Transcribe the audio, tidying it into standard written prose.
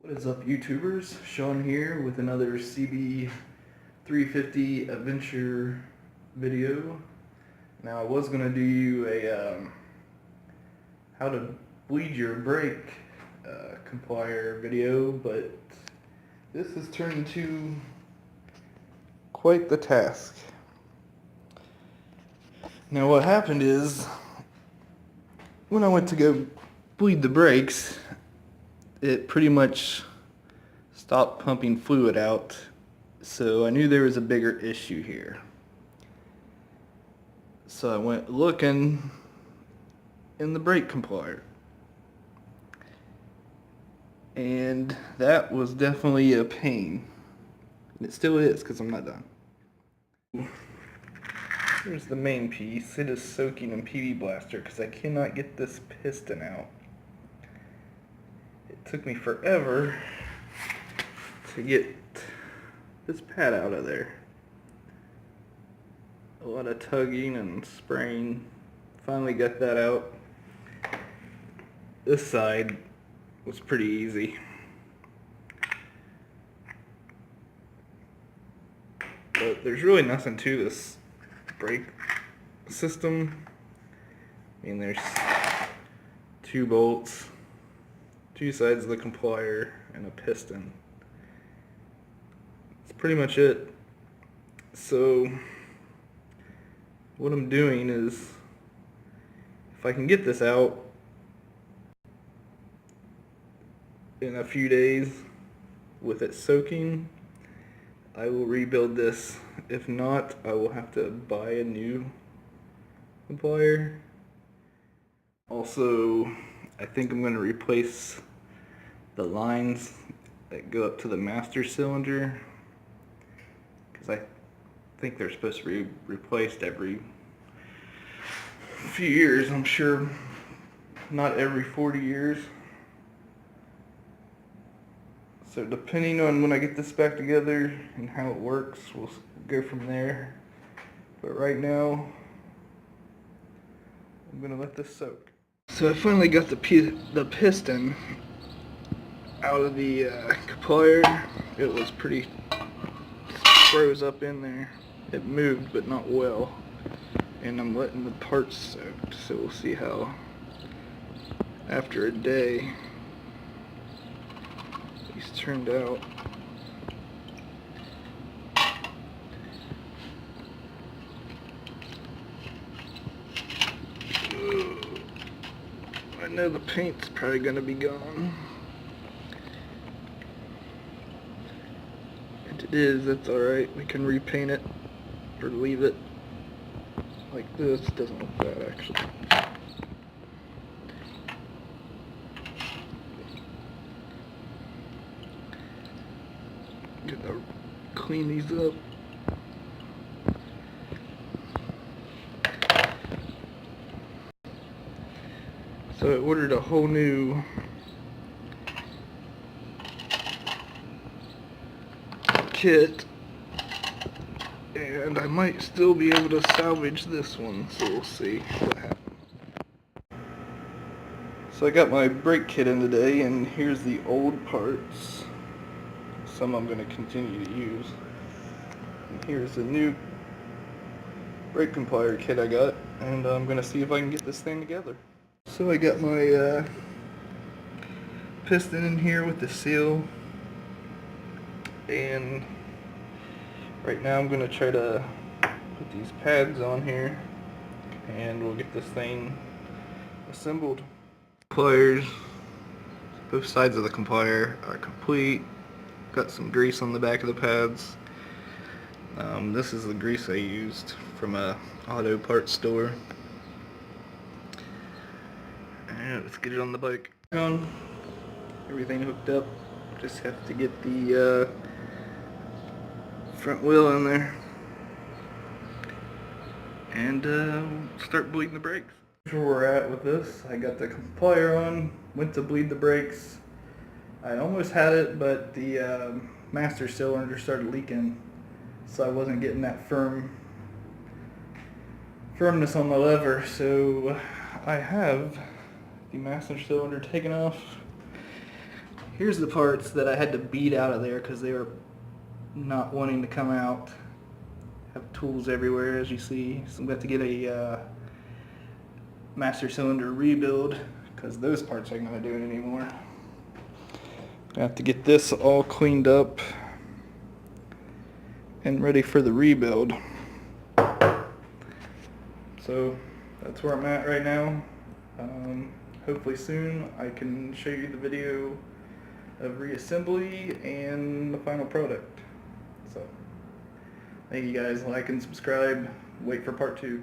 What is up, YouTubers? Sean here with another CB350 adventure video. Now I was going to do you a how to bleed your brake complier video, but this has turned into quite the task. Now what happened is, when I went to go bleed the brakes, it pretty much stopped pumping fluid out, so I knew there was a bigger issue here. So I went looking in the brake complier, and that was definitely a pain, and it still is because I'm not done. Here's the main piece. It is soaking in PB Blaster because I cannot get this piston out. It took me forever to get this pad out of there. A lot of tugging and spraying. Finally got that out. This side was pretty easy. But there's really nothing to this brake system. I mean, there's two bolts, two sides of the complier, and a piston. That's pretty much it. So what I'm doing is, if I can get this out in a few days with it soaking, I will rebuild this. If not, I will have to buy a new complier. Also, I think I'm going to replace the lines that go up to the master cylinder, because I think they're supposed to be replaced every few years. I'm sure not every 40 years. So depending on when I get this back together and how it works, we'll go from there. But right now, I'm going to let this soak. So I finally got the piston out of the complier. It was pretty froze up in there. It moved, but not well. And I'm letting the parts soak, so we'll see how, after a day, these turned out. I know the paint's probably going to be gone. If it is, that's alright. We can repaint it or leave it like this. Doesn't look bad, actually. Gonna clean these up. So I ordered a whole new kit, and I might still be able to salvage this one, so we'll see what happens. So I got my brake kit in today, and here's the old parts. Some I'm going to continue to use. And here's the new brake complier kit I got, and I'm going to see if I can get this thing together. So I got my piston in here with the seal, and right now I'm going to try to put these pads on here, and we'll get this thing assembled. Pliers, both sides of the complier are complete. Got some grease on the back of the pads. This is the grease I used from a auto parts store. And let's get it on the bike. Everything hooked up. Just have to get the front wheel in there and start bleeding the brakes. Here's where we're at with this. I got the complier on, went to bleed the brakes. I almost had it, but the master cylinder started leaking, so I wasn't getting that firmness on the lever. So I have the master cylinder taken off. here's the parts that I had to beat out of there because they were not wanting to come out. Have tools everywhere, as you see. So I'm going to have to get a master cylinder rebuild because those parts aren't going to do it anymore. I have to get this all cleaned up and ready for the rebuild. So that's where I'm at right now. Hopefully soon I can show you the video of reassembly and the final product. So thank you guys. Like and subscribe. Wait for part 2.